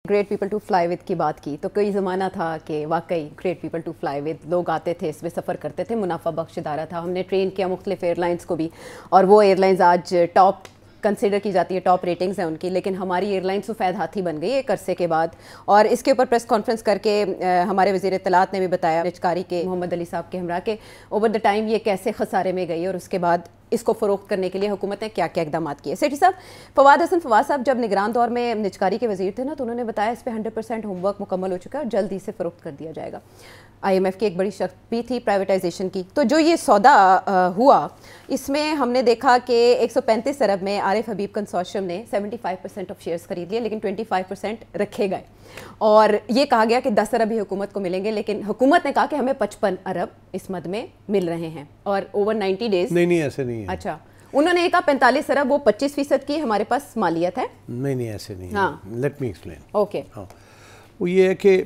Great people to fly with کی بات کی تو کوئی زمانہ تھا کہ واقعی great people to fly with لوگ آتے تھے، اس میں سفر کرتے تھے، منافع بخش ادارہ تھا. ہم نے ٹرین کیا مختلف ایئر لائنس کو بھی، اور وہ ایئر لائنز آج ٹاپ کنسیڈر کی جاتی ہے، ٹاپ ریٹنگز ہیں ان کی، لیکن ہماری ایئر لائن سفید ہاتھی بن گئی ایک عرصے کے بعد. اور اس کے اوپر پریس کانفرنس کر کے ہمارے وزیر اطلاعات نے بھی بتایا نجکاری کے محمد علی صاحب کے ہمراہ کہ اوور دا ٹائم یہ کیسے خسارے میں گئی اور اس کے بعد اس کو فروخت کرنے کے لیے حکومت نے کیا کیا اقدامات کیے. سیٹھی صاحب، فواد صاحب جب نگران دور میں نجکاری کے وزیر تھے نا، تو انہوں نے بتایا اس پہ 100% ہوم ورک مکمل ہو چکا ہے اور جلد ہی سے فروخت کر دیا جائے گا. IMF کی ایک بڑی شرط بھی تھی پرائیویٹائزیشن کی. تو جو یہ سودا ہوا، اس میں ہم نے دیکھا کہ 135 ارب میں عارف حبیب کنسورشیم نے 75% آف شیئرز خرید لیے، لیکن 25% رکھے گئے اور یہ کہا گیا کہ 10 ارب ہی حکومت کو ملیں گے، لیکن حکومت نے کہا کہ ہمیں 55 ارب اس مد میں مل رہے ہیں اور اوور 90 ڈیز. نہیں ایسے نہیں ہے. اچھا، انہوں نے کہا 45 ارب وہ 25% کی ہمارے پاس مالیت ہے. نہیں ایسے نہیں. ہاں، لیٹ می ایکسپلین. اوکے. ہاں، وہ یہ ہے کہ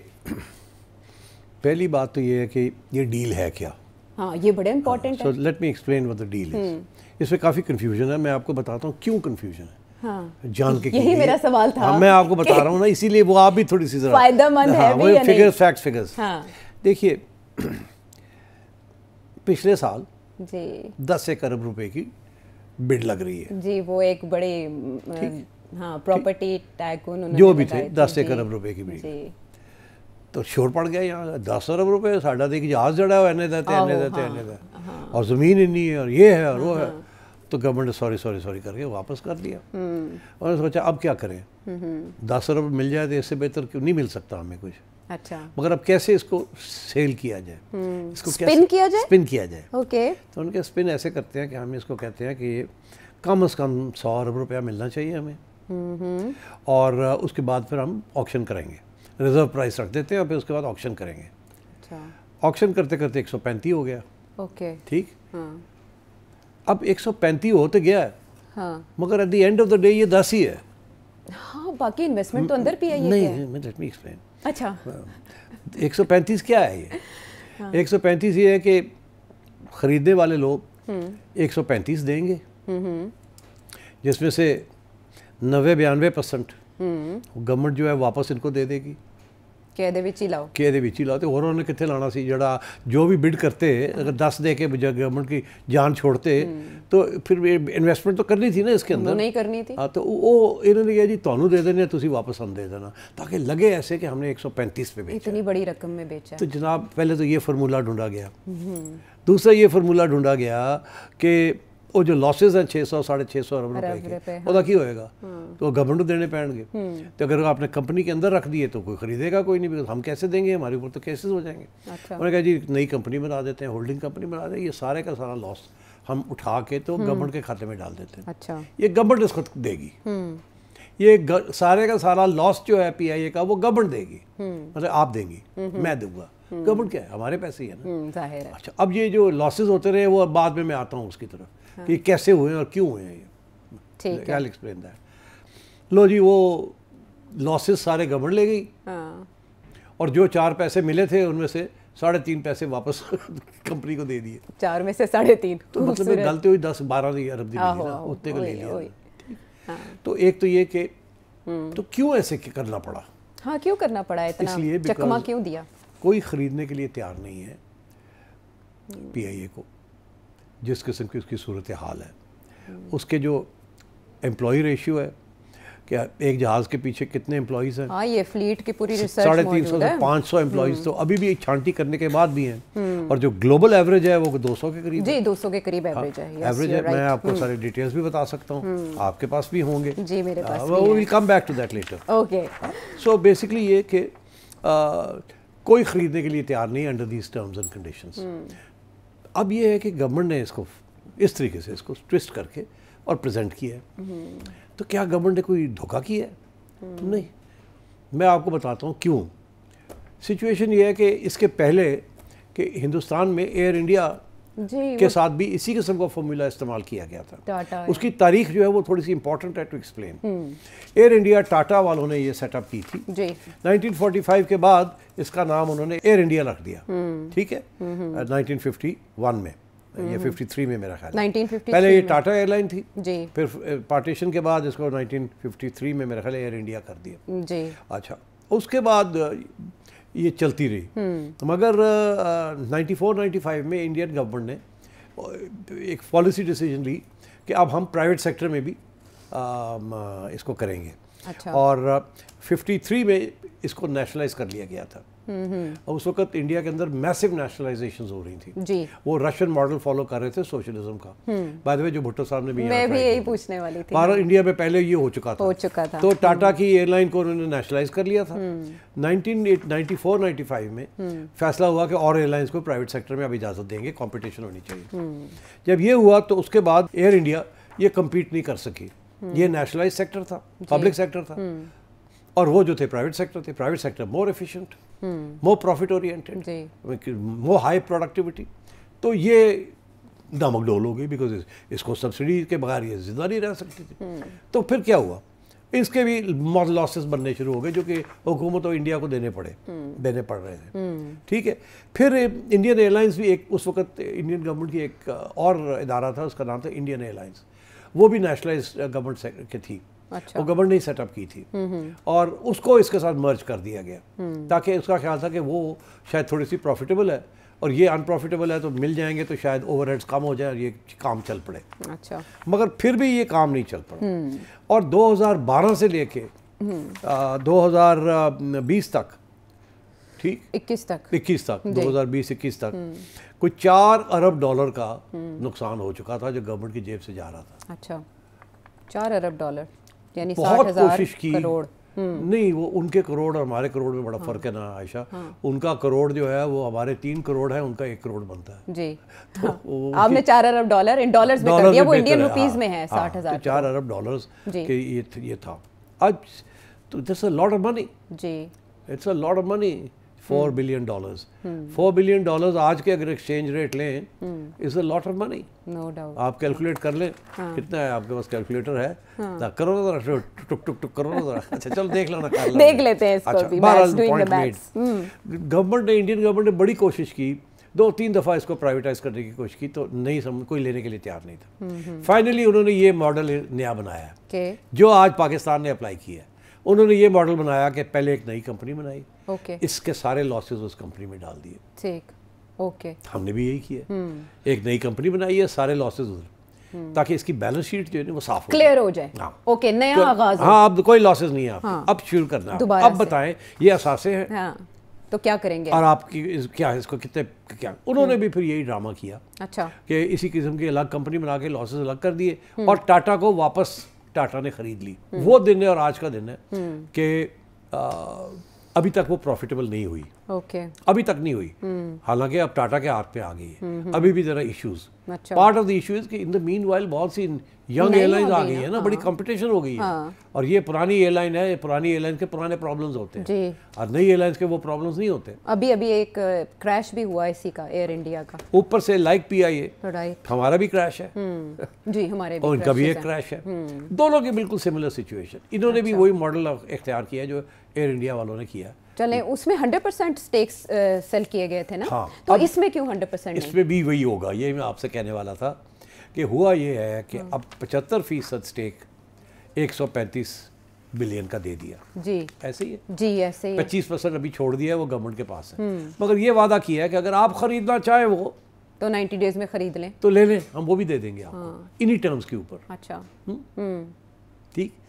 پہلی بات تو یہ ہے کہ یہ ڈیل ہے کیا. ہاں، یہ بڑے امپورٹنٹ ہے. So let me explain what the deal is. اس میں کافی کنفیوژن ہے. میں آپ کو بتاتا ہوں کیوں کنفیوژن ہے. ہاں، جان کے یہی میرا سوال تھا. میں آپ کو بتا رہا ہوں نا، اسی لیے وہ آپ بھی تھوڑی سی ذرا فائدہ مند ہے بھی یا نہیں. Figures, facts, figures. ہاں، دیکھیے، پچھلے سال جی 10 ارب روپے کی بڈ لگ رہی ہے. جی، وہ ایک بڑی ہاں پراپرٹی ٹائکون جو بھی تھے 10 ارب روپے کی بڈ. جی، تو شور پڑ گیا یہاں 10 ارب روپے ساڈا دیکھ جہاز جڑا ہوا اینے دیتے اور زمین انی ہے اور یہ ہے اور وہ ہے. تو گورنمنٹ نے سوری کر کے واپس کر دیا. اور نے سوچا اب کیا کریں، 10 ارب مل جائے تو اس سے بہتر کیوں نہیں مل سکتا ہمیں کچھ. اچھا، مگر اب کیسے اس کو سیل کیا جائے، اس کو اسپن کیا جائے. اسپن کیا جائے. اوکے. تو ان کے اسپن ایسے کرتے ہیں کہ ہم اس کو کہتے ہیں کہ کم از کم 100 ارب روپیہ ملنا چاہیے ہمیں، اور اس کے بعد پھر ہم آکشن کریں گے. ریزرو پرائس رکھ دیتے ہیں اور پھر اس کے بعد آکشن کریں گے. اچھا، آکشن کرتے کرتے 135 ہو گیا. اوکے، ٹھیک. ہاں، اب 135 ہوتے گیا ہے، ہاں، مگر at the end of the day یہ 10 ہی ہے. ہاں، باقی انویسٹمنٹ تو اندر بھی ہے. نہیں، لیٹ می ایکسپلین. اچھا، 135 کیا ہے یہ؟ 135 یہ ہے کہ خریدنے والے لوگ 135 دیں گے، جس میں سے 90-92% گورنمنٹ جو ہے واپس ان کو دے دے گی. کہ دے وچ ہی لاؤ. کہ دے وچ ہی لاؤ. تو انہوں نے کتنے لانا سی، جڑا جو بھی بڈ کرتے اگر 10 دے کے گورنمنٹ کی جان چھوڑتے تو پھر انویسٹمنٹ تو کرنی تھی نا اس کے اندر. نہیں کرنی تھی. ہاں، تو وہ انہوں نے کہا جی تانوں دے دینے، تسی واپس ہم دے دینا، تاکہ لگے ایسے کہ ہم نے 135 پہ بیچا. اتنی بڑی رقم میں بیچا. تو جناب پہلے تو یہ فرمولہ ڈھونڈا گیا. دوسرا یہ فرمولہ ڈھونڈا گیا کہ وہ جو لاسز ہیں 600-650 ارب روپے کے، وہ کی ہوئے گا تو گورنمنٹ کو دینے پڑیں گے. تو اگر آپ نے کمپنی کے اندر رکھ دیے تو کوئی خریدے گا کوئی نہیں، بیکاز ہم کیسے دیں گے، ہمارے اوپر تو کیسز ہو جائیں گے. انہوں نے کہا جی نئی کمپنی بنا دیتے ہیں، ہولڈنگ کمپنی بنا دیں، یہ سارے کا سارا لاس ہم اٹھا کے تو گورنمنٹ کے کھاتے میں ڈال دیتے ہیں. اچھا، یہ گورنمنٹ اس کو دے گی. یہ سارے کا سارا لاس جو ہے PIA کا وہ گورنمنٹ دے گی. مطلب آپ دیں گی، میں دوں گا. گورنمنٹ کیا ہے، ہمارے پیسے ہی ہیں نا، ظاہر ہے. اچھا، اب یہ جو لاسز ہوتے رہے وہ بعد میں آتا ہوں اس کی طرف کہ کیسے ہوئے ہیں اور کیوں ہوئے ہیں. ٹھیک ہے، ایکسپلین دیٹ. لو جی، وہ لاسز سارے گورنمنٹ لے گئی اور جو 4 پیسے ملے تھے ان میں سے 3.5 پیسے واپس کمپنی کو دے دیے. 4 میں سے 3.5. تو مطلب غلطی ہوئی 10-12 ارب دی ملی نا، اتنے کو لے لیا. تو ایک تو یہ کہ تو کیوں ایسے کرنا پڑا. ہاں، کیوں کرنا پڑا اتنا چکما کیوں دیا. کوئی خریدنے کے لیے تیار نہیں ہے PIA کو، جس قسم کی اس کی صورتحال ہے. اس کے جو امپلائی ریشیو ہے کہ ایک جہاز کے پیچھے کتنے امپلائیز ہیں. ہاں، یہ فلیٹ کی پوری ریسرچ 350 سے 500 امپلائیز تو ابھی بھی چھانٹی کرنے کے بعد بھی ہیں، اور جو گلوبل ایوریج ہے وہ 200 کے قریب. جی، 200 کے قریب ایوریج ہے. ایوریج ہے. میں آپ کو سارے ڈیٹیلز بھی بتا سکتا ہوں، آپ کے پاس بھی ہوں گے. جی، میرے پاس. We will come back to that later. Okay. So basically یہ کہ کوئی خریدنے کے لیے تیار نہیں under these terms and conditions. اب یہ ہے کہ گورنمنٹ نے اس کو اس طریقے سے اس کو ٹوسٹ کر کے اور پریزنٹ کیا ہے. تو کیا گورنمنٹ نے کوئی دھوکہ کیا ہے؟ نہیں. میں آپ کو بتاتا ہوں کیوں. سچویشن یہ ہے کہ اس کے پہلے کہ ہندوستان میں ایئر انڈیا کے ساتھ بھی اسی قسم کا فارمولا استعمال کیا گیا تھا. اس کی تاریخ جو ہے وہ تھوڑی سی امپورٹنٹ ہے to explain. Air India Tata والوں نے یہ سیٹ اپ کی تھی. 1945 کے بعد اس کا نام انہوں نے ایئر انڈیا رکھ دیا. ٹھیک ہے. 1951 میں یہ 53 میں میرا خیال ہے 1953 پہلے یہ ٹاٹا ایئر لائن تھی جی پھر پارٹیشن کے بعد اس کو 1953 میں میرا خیال ہے ایئر انڈیا کر دیا جی اچھا اس کے بعد یہ چلتی رہی مگر 94-95 میں انڈین گورنمنٹ نے ایک پالیسی ڈیسیجن لی کہ اب ہم پرائیویٹ سیکٹر میں بھی اس کو کریں گے اچھا اور 53 میں اس کو نیشنلائز کر لیا گیا تھا اور اس وقت انڈیا کے اندر میسو نیشنلائزیشنز ہو رہی تھیں جی وہ رشین ماڈل فالو کر رہے تھے سوشلزم کا بائی دا وے جو بھٹو صاحب نے بھی میں بھی یہی پوچھنے والی تھی انڈیا میں پہلے یہ ہو چکا تھا تو ٹاٹا کی ایئر لائن کو انہوں نے نیشنلائز کر لیا تھا 1994-95 میں فیصلہ ہوا کہ اور ایئر لائنس کو پرائیویٹ سیکٹر میں اب اجازت دیں گے کمپٹیشن ہونی چاہیے جب یہ ہوا تو اس کے بعد ایئر انڈیا یہ کمپیٹ نہیں کر سکی یہ نیشنلائز سیکٹر تھا پبلک سیکٹر تھا اور وہ جو تھے پرائیویٹ سیکٹر تھے private sector more efficient more profit oriented more high productivity تو یہ نمک ڈول ہو گئی بیکاز اس کو سبسڈی کے بغیر یہ زندہ نہیں رہ سکتی تھی تو پھر کیا ہوا اس کے بھی لاسز بننے شروع ہو گئے جو کہ حکومت اور انڈیا کو دینے پڑ رہے تھے ٹھیک ہے پھر انڈین ایئر لائنس بھی ایک اس وقت انڈین گورنمنٹ کی ایک اور ادارہ تھا اس کا نام تھا انڈین ایئر لائنس وہ بھی نیشنلائز گورنمنٹ کی تھی وہ گورنمنٹ نے سیٹ اپ کی تھی اور اس کو اس کے ساتھ مرج کر دیا گیا تاکہ اس کا خیال تھا کہ وہ شاید تھوڑی سی پروفیٹیبل ہے اور یہ انپروفیٹیبل ہے تو مل جائیں گے تو شاید اوور ہیڈز کم ہو جائے اور یہ کام چل پڑے اچھا مگر پھر بھی یہ کام نہیں چل پڑا اور 2012 سے لے کے 2020 تک ٹھیک 21 تک 2020-21 تک کوئی $4 ارب کا نقصان ہو چکا تھا جو گورنمنٹ کی جیب سے جا رہا تھا اچھا $4 ارب یعنی بہت کوشش کی کروڑ نہیں وہ ان کے کروڑ اور ہمارے کروڑ میں بڑا فرق ہے نا عائشہ ان کا کروڑ جو ہے وہ ہمارے 3 کروڑ ہے ان کا 1 کروڑ بنتا ہے جی آپ نے $4 ارب ان ڈالرز میں کر دیا وہ انڈین روپیز میں ہے 60,000 $4 ارب کہ یہ تھا اب تو this a lot of money جی it's a lot of money $4 billion $4 billion آج کے اگر ایکسچینج ریٹ لیں is a lot of money no doubt آپ کیلکولیٹ کر لیں کتنا ہے آپ کے پاس کیلکولیٹر ہے کرو نا ذرا ٹک ٹک ٹک کرو نا ذرا اچھا چلو دیکھ لو نا دیکھ لیتے ہیں اس کو بھی گورنمنٹ نے انڈین گورنمنٹ نے بڑی کوشش کی 2-3 دفعہ اس کو پرائیویٹائز کرنے کی کوشش کی تو نہیں کوئی لینے کے لیے تیار نہیں تھا فائنلی انہوں نے یہ ماڈل نیا بنایا ہے جو آج پاکستان نے اپلائی کیا ہے انہوں نے یہ ماڈل بنایا کہ پہلے ایک نئی کمپنی بنائی اس کے سارے لاسز اس کمپنی میں ڈال دیے ٹھیک اوکے ہم نے بھی یہی کیا ایک نئی کمپنی بنائی ہے سارے لاسز ادھر تاکہ اس کی بیلنس شیٹ جو ہے وہ صاف کلیئر ہو جائے اوکے نیا آغاز ہاں اب کوئی لاسز نہیں ہے اب شروع کرنا ہے اب بتائیں یہ اثاثے ہیں تو کیا کریں گے اور آپ کی کیا اس کو کتنے کیا انہوں نے بھی پھر یہی ڈرامہ کیا اچھا کہ اسی قسم کی الگ کمپنی بنا کے لاسز الگ کر دیے اور ٹاٹا کو واپس ٹاٹا نے خرید لی وہ دن ہے اور آج کا دن ہے کہ ابھی تک وہ پروفیٹیبل نہیں ہوئی ابھی تک نہیں ہوئی حالانکہ اب ٹاٹا کے ہاتھ پہ آ گئی ہے ابھی بھی ذرا issues part of the issue is کہ ان دا مین وائل بہت سی ینگ ایئر لائنز آ گئی ہیں نا بڑی کمپٹیشن ہو گئی ہے اور یہ پرانی ایئر لائن ہے پرانی ایئر لائن کے پرانے پرابلمز ہوتے ہیں اور نئی ایئر لائنس کے وہ پرابلمز نہیں ہوتے ابھی ایک کریش بھی ہوا اسی کا ایئر انڈیا کا اوپر سے لائک پی آئی اے ہمارا بھی کریش ہے جی ہمارے اور ان کا بھی ایک کریش ہے دونوں کی بالکل سملر سچویشن انہوں نے بھی وہی ماڈل اختیار کیا جو ایئر انڈیا والوں نے کیا چلیں اس میں 100% سٹیکس سیل کیے گئے تھے نا تو اس میں کیوں 100% اس میں بھی وہی ہوگا یہ میں آپ سے کہنے والا تھا کہ ہوا یہ ہے کہ اب 75% سٹیک 135 بلین کا دے دیا جی ایسے ہی ہے جی ایسے ہی 25% ابھی چھوڑ دیا ہے وہ گورنمنٹ کے پاس ہے مگر یہ وعدہ کیا ہے کہ اگر آپ خریدنا چاہیں وہ تو 90 ڈیز میں خرید لیں تو لے لیں ہم وہ بھی دے دیں گے آپ کو انہی ٹرمز کے اوپر اچھا ٹھیک